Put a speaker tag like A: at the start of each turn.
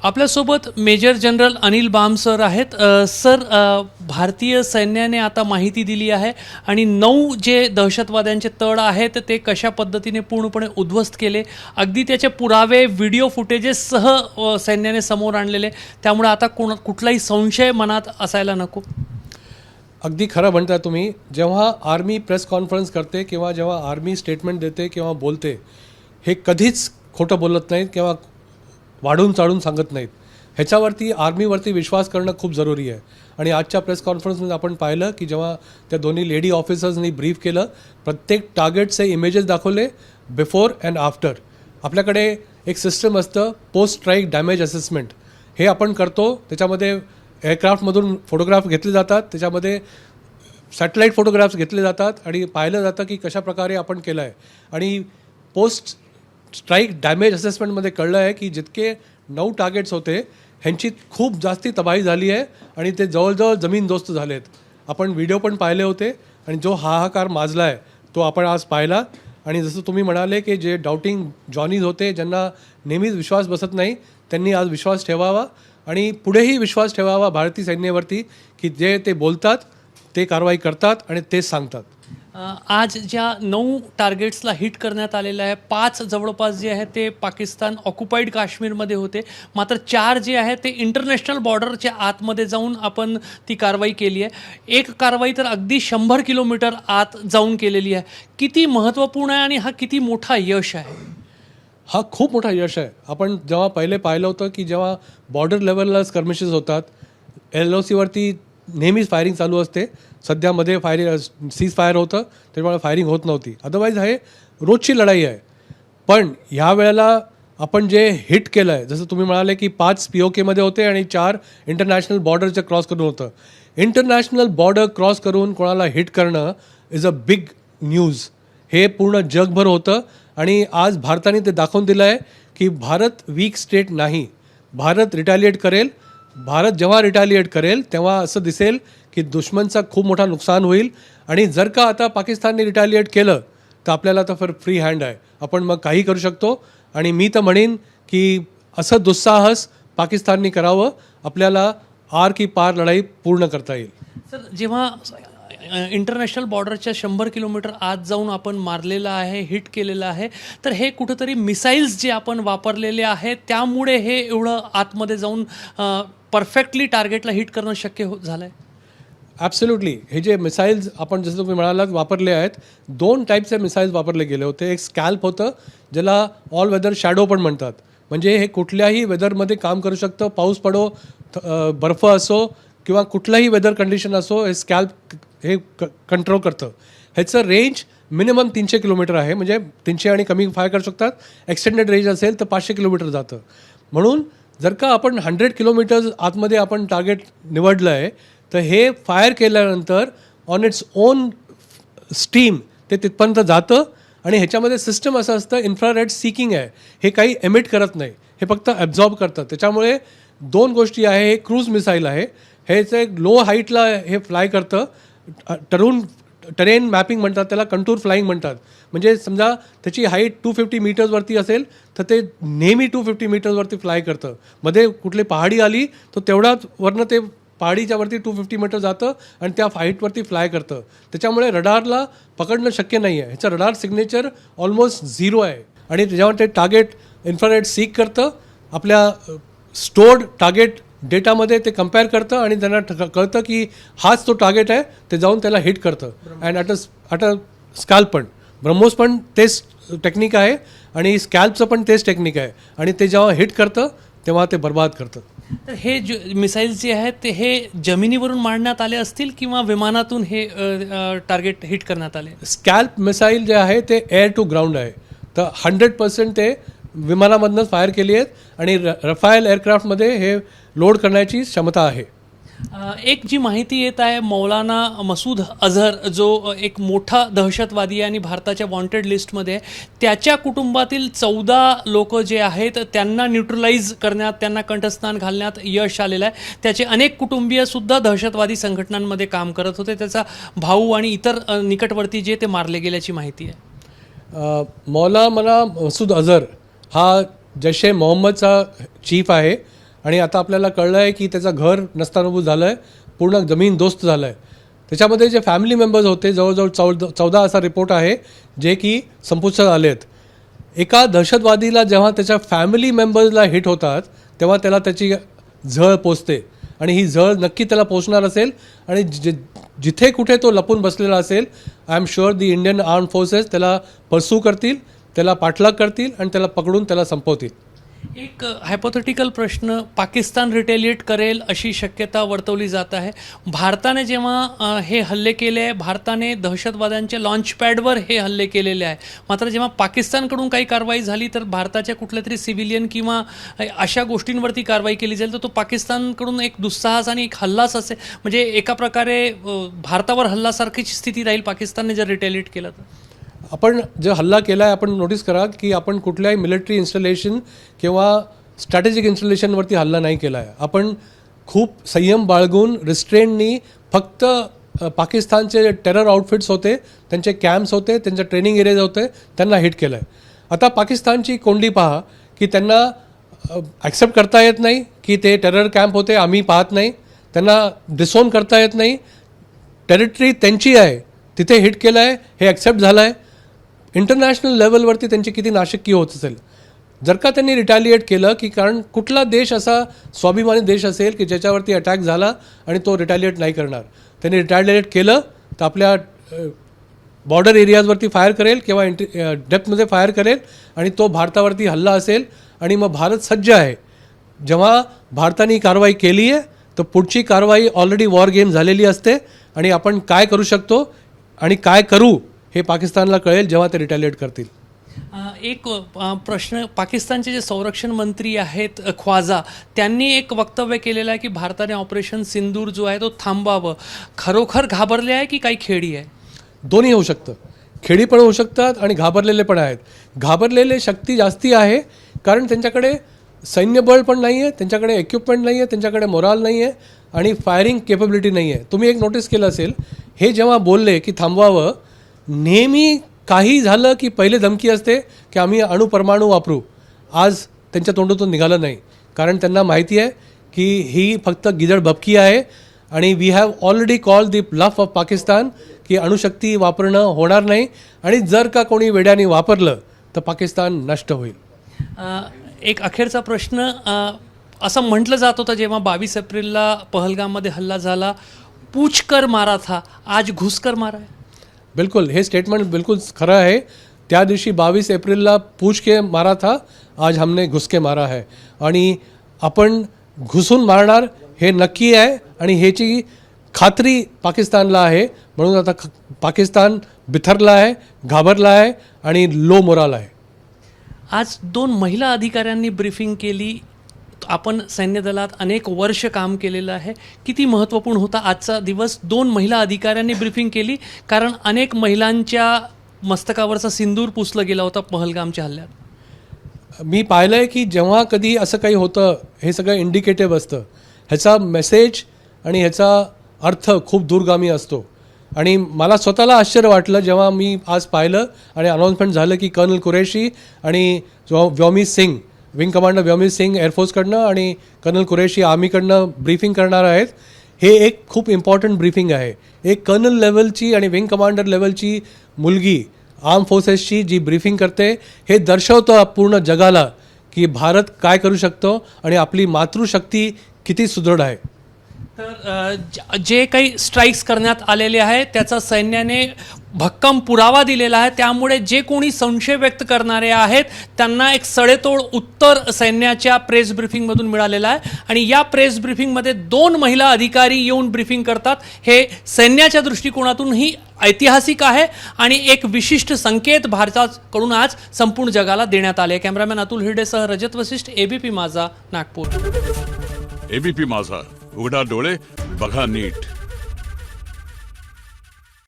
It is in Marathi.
A: आपल्यासोबत major general Anil Bam sir आहेत. सर, भारतीय सैन्याने आता माहिती दिली आहे आणि 9 जे दहशतवाद्यांचे तळ आहेत ते कशा पद्धतीने पूर्णपणे उद्ध्वस्त केले, अगदी त्याचे पुरावे व्हिडिओ फुटेजेससह सैन्याने समोर आणलेले, त्यामुळे आता कुठलाही संशय मनात असायला नको.
B: अगदी खरं म्हणता तुम्ही. जेव्हा आर्मी प्रेस कॉन्फरन्स करते किंवा जेव्हा आर्मी स्टेटमेंट देते किंवा बोलते, हे कधीच खोटं बोलत नाहीत किंवा वाढून चाळून सांगत नाहीत. ह्याच्यावरती आर्मीवरती विश्वास करणं खूप जरुरी आहे. आणि आजच्या प्रेस कॉन्फरन्समध्ये आपण पाहिलं की जेव्हा त्या दोन्ही लेडी ऑफिसर्सनी ब्रीफ केलं, प्रत्येक टार्गेटचे इमेजेस दाखवले बिफोर अँड आफ्टर. आपल्याकडे एक सिस्टम असतं पोस्ट स्ट्राईक डॅमेज असेसमेंट, हे आपण करतो. त्याच्यामध्ये एअरक्राफ्टमधून फोटोग्राफ घेतले जातात, त्याच्यामध्ये सॅटेलाईट फोटोग्राफ्स घेतले जातात आणि पाहिलं जातं की कशाप्रकारे आपण केलं आहे. आणि पोस्ट स्ट्राईक डॅमेज असेसमेंटमध्ये कळलं आहे की जितके 9 टार्गेट्स होते ह्यांची खूप जास्ती तबाही झाली आहे आणि ते जवळजवळ जमीनदोस्त झाले आहेत. आपण व्हिडिओ पण पाहिले होते आणि जो हाहाकार माजला आहे तो आपण आज पाहिला. आणि जसं तुम्ही म्हणाले की जे डाऊटिंग जॉनीज होते, ज्यांना नेहमीच विश्वास बसत नाही, त्यांनी आज विश्वास ठेवावा आणि पुढेही विश्वास ठेवावा भारतीय सैन्यावरती की जे ते बोलतात ते कारवाई करतात आणि तेच सांगतात.
A: आज ज्या 9 टार्गेट्सला हिट करण्यात आलेलं आहे, 5 जवळपास जे आहे ते पाकिस्तान ऑक्युपाईड काश्मीरमध्ये होते, मात्र 4 जे आहे ते इंटरनॅशनल बॉर्डरच्या आतमध्ये जाऊन आपण ती कारवाई केली आहे. एक कारवाई तर अगदी 100 किलोमीटर आत जाऊन केलेली आहे. किती महत्त्वपूर्ण आहे आणि हा किती मोठा यश आहे?
B: हा खूप मोठा यश आहे. आपण जेव्हा पहिले पाहिलं होतं की जेव्हा बॉर्डर लेवलला स्कर्मिशेस होतात, LOCवरती नेहमीच फायरिंग चालू असते. सध्यामध्ये सीज फायर होतं, त्यामुळे फायरिंग होत नव्हती. अदरवाईज हे रोजची लढाई आहे. पण ह्या वेळेला आपण जे हिट केलं आहे, जसं तुम्ही म्हणाले की 5 POKमध्ये होते आणि 4 इंटरनॅशनल बॉर्डरचं क्रॉस करून होतं. इंटरनॅशनल बॉर्डर क्रॉस करून कोणाला हिट करणं इज अ बिग न्यूज. हे पूर्ण जगभर होतं आणि आज भारताने ते दाखवून दिलं आहे की भारत वीक स्टेट नाही. भारत रिटॅलिएट करेल. भारत जेव्हा रिटॅलिएट करेल तेव्हा असं दिसेल की दुश्मनचा खूप मोठा नुकसान होईल. आणि जर का आता पाकिस्तानने रिटॅलिएट केलं तर आपल्याला तर फ्री हँड आहे, आपण मग काही करू शकतो. आणि मी तर म्हणेन की असं दुस्साहस पाकिस्तानने करावं, आपल्याला आर की पार लढाई पूर्ण करता येईल.
A: सर, जेव्हा इंटरनॅशनल बॉर्डरच्या 100 किलोमीटर आत जाऊन आपण मारलेलं आहे, हिट केलेलं आहे, तर हे कुठंतरी मिसाईल्स जे आपण वापरलेले आहेत त्यामुळे हे एवढं आतमध्ये जाऊन परफेक्टली टार्गेटला हिट करणं शक्य झालं आहे?
B: ॲब्सोल्युटली. हे जे मिसाईल्स आपण जसं तुम्ही म्हणालात वापरले आहेत, 2 टाईपचे मिसाईल्स वापरले गेले होते. एक स्कॅल्प होतं, ज्याला ऑल वेदर शॅडो पण म्हणतात. म्हणजे हे कुठल्याही वेदरमध्ये काम करू शकतं. पाऊस पडो, बर्फ असो किंवा कुठलाही वेदर कंडिशन असो, हे स्कॅल्प हे कंट्रोल करतं. ह्याचं रेंज मिनिमम 300 किलोमीटर आहे. म्हणजे 300 आणि कमी फायर करू शकतात. एक्सटेंडेड रेंज असेल तर 500 किलोमीटर जातं. म्हणून जर का आपण 100 किलोमीटर्स आतमध्ये आपण टार्गेट निवडलं आहे तर हे फायर केल्यानंतर ऑन इट्स ओन स्टीम ते तिथपर्यंत जातं. आणि ह्याच्यामध्ये सिस्टम असं असतं, इन्फ्रारेड सीकिंग आहे. हे काही एमिट करत नाही, हे फक्त ॲब्झॉर्ब करतं. त्याच्यामुळे 2 गोष्टी आहे. हे क्रूज मिसाईल आहे. हेच एक लो हाईटला हे फ्लाय करतं. टेरेन मॅपिंग म्हणतात त्याला, कंटूर फ्लाईंग म्हणतात. म्हणजे समजा त्याची हाईट 250 मीटर्सवरती असेल तर ते नेहमी 250 मीटर्सवरती फ्लाय करतं. मध्ये कुठली पहाडी आली तर तेवढाच वरनं ते पहाडीच्या वरती 250 मीटर जातं आणि त्या हाईटवरती फ्लाय करतं. त्याच्यामुळे रडारला पकडणं शक्य नाही आहे. ह्याचं रडार सिग्नेचर ऑलमोस्ट 0 आहे. आणि जेव्हा ते टार्गेट इन्फ्रारेड सीक करतं, आपल्या स्टोर्ड टार्गेट डेटामध्ये ते कम्पेअर करतं आणि त्यांना कळतं की हाच तो टार्गेट आहे, ते जाऊन त्याला हिट करतं. अँड ॲट अ स्कॅल्प पण ब्रह्मोस पण तेच टेक्निक आहे आणि स्कॅल्पचं पण तेच टेक्निक आहे. आणि ते जेव्हा हिट करतं तेव्हा ते बर्बाद करतं.
A: तर हे मिसाईल्स जे आहेत ते हे जमिनीवरून मारण्यात आले असतील किंवा विमानातून हे टार्गेट हिट करण्यात आले?
B: स्कॅल्प मिसाईल जे आहे ते एअर टू ग्राउंड आहे. तर 100% ते विमानामधनंच फायर केली आहेत आणि रफायल एअरक्राफ्टमध्ये हे लोड करण्याची क्षमता आहे.
A: एक जी माहिती येत आहे, मौलाना मसूद अझहर जो एक मोठा दहशतवादी आहे आणि भारताच्या वॉन्टेड लिस्टमध्ये आहे, त्याच्या कुटुंबातील 14 लोक जे आहेत त्यांना न्यूट्रलाइज करण्यात, त्यांना कंठस्नान घालण्यात यश आलेलं आहे. त्याचे अनेक कुटुंबीयसुद्धा दहशतवादी संघटनांमध्ये काम करत होते. त्याचा भाऊ आणि इतर निकटवर्ती जे ते मारले गेल्याची माहिती आहे.
B: मौलाना मसूद अझहर हा जैश ए मोहम्मदचा चीफ आहे आणि आता आपल्याला कळलं आहे की त्याचं घर नस्तानाबूत झालं आहे, पूर्ण जमीन दोस्त झालं आहे. त्याच्यामध्ये जे फॅमिली मेंबर्स होते जवळजवळ 14 असा रिपोर्ट आहे जे की संपुष्टात आले आहेत. एका दहशतवादीला जेव्हा त्याच्या फॅमिली मेंबर्सला हिट होतात तेव्हा त्याला त्याची झळ पोचते आणि ही झळ नक्की त्याला पोचणार असेल आणि जिथे कुठे तो लपून बसलेला असेल I am sure the Indian arm forces त्याला परस्यू करतील, त्याला पाठलाग करतील आणि त्याला पकडून त्याला संपवतील.
A: एक हायपोथेटिकल प्रश्न, पाकिस्तान रिटेलिएट करेल अशी शक्यता वर्तवली जात आहे. भारताने जेव्हा हे हल्ले केले आहे, भारताने दहशतवाद्यांच्या लॉन्चपॅडवर हे हल्ले केलेले आहे. मात्र जेव्हा पाकिस्तानकडून काही कारवाई झाली तर भारताच्या कुठल्या तरी सिव्हिलियन किंवा अशा गोष्टींवरती कारवाई केली जाईल तर तो पाकिस्तानकडून एक दुस्साहस आणि एक हल्लाच असेल. म्हणजे एका प्रकारे भारतावर हल्लासारखीची स्थिती राहील पाकिस्तानने जर रिटेलिएट केलं तर.
B: आपण जे हल्ला केला आहे आपण नोटीस करा की आपण कुठल्याही मिलिटरी इन्स्टॉलेशन किंवा स्ट्रॅटेजिक इन्स्टॉलेशनवरती हल्ला नाही केला आहे. आपण खूप संयम बाळगून रिस्ट्रेंटनी फक्त पाकिस्तानचे टेरर आउटफिट्स होते, त्यांचे कॅम्प्स होते, त्यांचे ट्रेनिंग एरियाज होते, त्यांना हिट केलं आहे. आता पाकिस्तानची कोंडी पहा की त्यांना ॲक्सेप्ट करता येत नाही की ते टेरर कॅम्प होते, आम्ही पाहत नाही. त्यांना डिसोन करता येत नाही. टेरिटरी त्यांची आहे, तिथे हिट केलं आहे, हे ॲक्सेप्ट झालं आहे. इंटरनॅशनल लेवलवरती त्यांची किती नाशक्की होत असेल जर का त्यांनी रिटॅलिएट केलं की, कारण कुठला देश असा स्वाभिमानी देश असेल की ज्याच्यावरती अटॅक झाला आणि तो रिटॅलिएट नाही करणार. त्यांनी रिटॅलिएट केलं तर आपल्या बॉर्डर एरियाजवरती फायर करेल किंवा डेप्थमध्ये फायर करेल आणि तो भारतावरती हल्ला असेल आणि मग भारत सज्ज आहे. जेव्हा भारताने कारवाई केली आहे तर पुढची कारवाई ऑलरेडी वॉर गेम झालेली असते आणि आपण काय करू शकतो आणि काय करू हे पाकिस्तानला कळेल जेव्हा ते रिटॅलिएट करतील.
A: एक प्रश्न, पाकिस्तानचे जे संरक्षण मंत्री आहेत ख्वाजा, त्यांनी एक वक्तव्य केलेलं आहे की भारताने ऑपरेशन सिंदूर जो आहे तो थांबवावं. खरोखर घाबरले आहे की काही खेळी आहे?
B: दोन्ही होऊ शकतं. खेळी पण होऊ शकतात आणि घाबरलेले पण आहेत. घाबरलेले शक्ती जास्ती आहे कारण त्यांच्याकडे सैन्यबळ पण नाही आहे, त्यांच्याकडे इक्विपमेंट नाही आहे, त्यांच्याकडे मोराल नाही आहे आणि फायरिंग केपेबिलिटी नाही आहे. तुम्ही एक नोटीस केलं असेल, हे जेव्हा बोलले की थांबवावं, नेहमी काही झालं की पहिले धमकी असते की आम्ही अणुपरमाणू वापरू. आज त्यांच्या तोंडातून निघालं नाही कारण त्यांना माहिती आहे की ही फक्त गिदड भपकी आहे आणि we have already call the bluff of Pakistan की अणुशक्ती वापरणं होणार नाही आणि जर का कोणी वेड्याने वापरलं तर पाकिस्तान नष्ट होईल.
A: एक अखेरचा प्रश्न, असं म्हटलं जात होतं जेव्हा 22 एप्रिलला पहलगाममध्ये हल्ला झाला, पूछ कर मारा था, आज घुस कर मारा है.
B: बिल्कुल, हे स्टेटमेंट बिल्कुल खरं आहे. त्या दिवशी 22 एप्रिलला पूछ के मारा था, आज हमने घुस के मारा है. आणि आपण घुसून मारणार हे नक्की आहे आणि ह्याची खात्री पाकिस्तानला आहे. म्हणून आता पाकिस्तान बिथरला आहे, घाबरला आहे आणि लो मोराल आहे.
A: आज 2 महिला अधिकाऱ्यांनी ब्रीफिंग केली. आपण सैन्य दलात अनेक वर्ष काम केलेलं आहे. किती महत्त्वपूर्ण होता आजचा दिवस? 2 महिला अधिकाऱ्यांनी ब्रीफिंग केली कारण अनेक महिलांच्या मस्तकावरचा सिंदूर पुसलं गेला होता पहलगामच्या हल्ल्यात.
B: मी पाहिलं आहे की जेव्हा कधी असं काही होतं हे सगळं इंडिकेटिव्ह असतं. ह्याचा मेसेज आणि ह्याचा अर्थ खूप दूरगामी असतो. आणि मला स्वतःला आश्चर्य वाटलं जेव्हा मी आज पाहिलं आणि अनाऊन्समेंट झालं की कर्नल कुरेशी आणि व्योमी सिंग, विंग कमांडर व्योमी सिंग एअरफोर्सकडनं आणि कर्नल कुरेशी आर्मीकडनं ब्रीफिंग करणार आहेत. हे एक खूप इम्पॉर्टंट ब्रीफिंग आहे. एक कर्नल लेवलची आणि विंग कमांडर लेवलची मुलगी आर्म फोर्सेसची जी ब्रीफिंग करते हे दर्शवतं पूर्ण जगाला की भारत काय करू शकतो आणि आपली मातृशक्ती किती सुदृढ आहे.
A: तर जे काही स्ट्राईक्स करण्यात आलेले आहेत त्याचा सैन्याने भक्कम पुरावा दिलेला आहे. त्यामुळे जे कोणी संशय व्यक्त करणारे आहेत त्यांना एक सडेतोड उत्तर सैन्याच्या प्रेस ब्रीफिंगमधून मिळालेलं आहे. आणि या प्रेस ब्रीफिंगमध्ये 2 महिला अधिकारी येऊन ब्रीफिंग करतात. हे सैन्याच्या दृष्टिकोनातूनही ऐतिहासिक आहे आणि एक विशिष्ट संकेत भारताकडून आज संपूर्ण जगाला देण्यात आले. कॅमेरामॅन अतुल हिरडेसह रजत वशिष्ठ, एबीपी माझा, नागपूर.
C: एबीपी माझा, उघडा डोळे बघा नीट.